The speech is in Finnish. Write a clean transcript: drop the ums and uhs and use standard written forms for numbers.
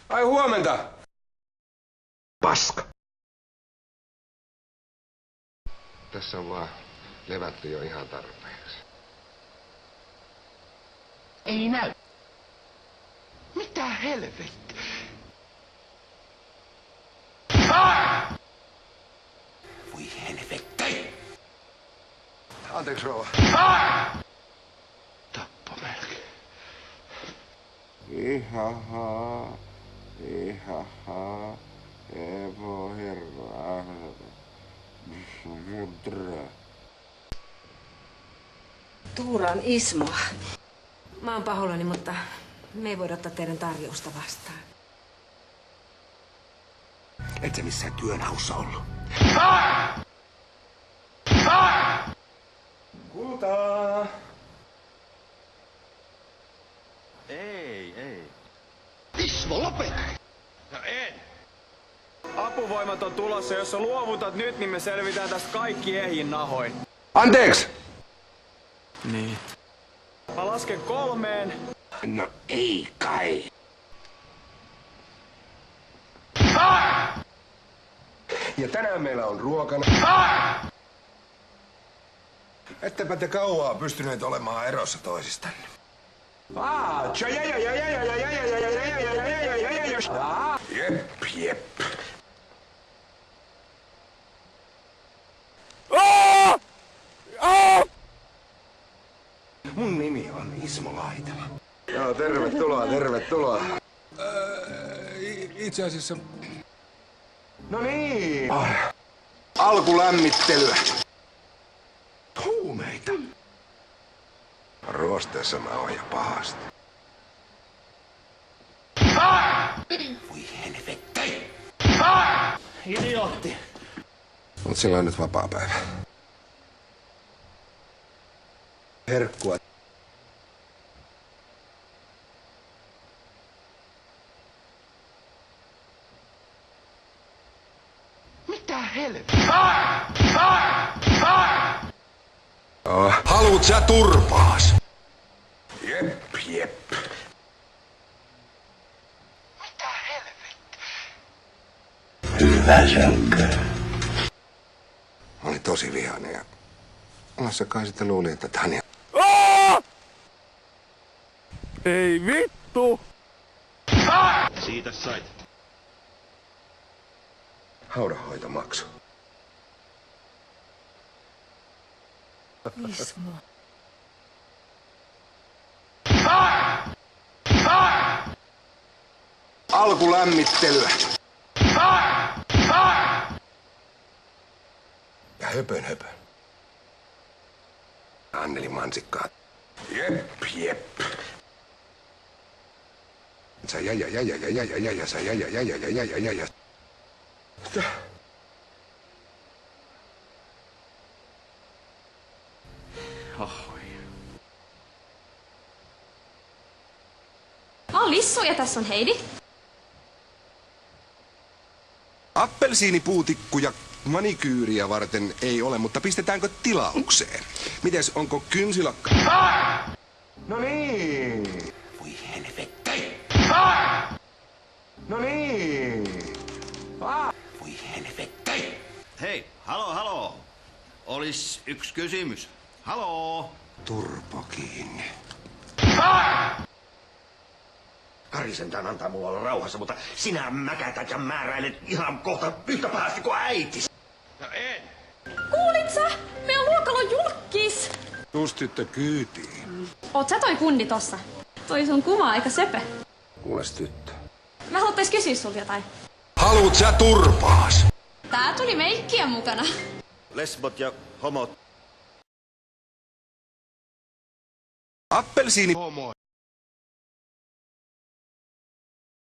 Ai huomenta! Paska! Tässä on vaan levätty jo ihan tarpeeksi. Ei näy. Mitä helvettiä? Voi helvetti! Anteeksi rouva. Tappo melkein. Ihaha, evo herra, mudra. Tuuran Ismo. Mä oon pahoillani, mutta me ei voida ottaa teidän tarjousta vastaan. Et sä missään työnhaussa ollut. Kultaa! Ei. Ismo, lopeta! No en. Apuvoimat on tulossa. Jos sä luovutat nyt, niin me selvitään tästä kaikki ehjin nahoin. Anteeksi! Niin. Mä lasken 3. No ei kai. Ja tänään meillä on ruokana. Ettepä te kauaa pystyneet olemaan erossa toisistanne. Jep. Mun nimi on Ismo Laitala. Joo, tervetuloa. Itse asiassa No niin. alkulämmittelyä. Huumeita. Ruosteessa mä oon jo pahasti. Voi helvetti. Idiootti. Mut sillä on nyt vapaapäivä. Herkkua. Mitä helvettiä? Haluut sä turpaas? Jep. Mitä helvettiä? Mä olin tosi vihainen ja Lassa kai sitten luuli, että Tanja... Ei vittu. Siitä sait. Haudanhoitomaksu. Ismo. Alkulämmittelyä. Ja höpön. Anneli mansikkaa. Jep. Sä ja. Mä oon Lissu ja tässä on Heidi. Appelsiinipuutikkuja manikyyriä varten ei ole, mutta pistetäänkö tilaukseen? Mites, onko kynsilakka? No niin. Voi helvetti. No niin. Voi helvetti. Hei, halo. Olis yksi kysymys. Haloo. Turpo kiinni. Kari sentään antaa mulla olla rauhassa, mutta sinä mäkätät ja määräilet ihan kohta yhtä pahasti kuin äitis. No en. Kuulit sä? Meidän luokalla on julkkis. Tustitte kyytiin. Oot sä toi kundi tossa? Toi sun kuva aika söpö. Kuules tyttö. Mä haluttais kysyä sulta jotain. Haluut sä turpaas? Tää tuli meikkiä mukana. Lesbot ja homot. Appelsiini... Homo.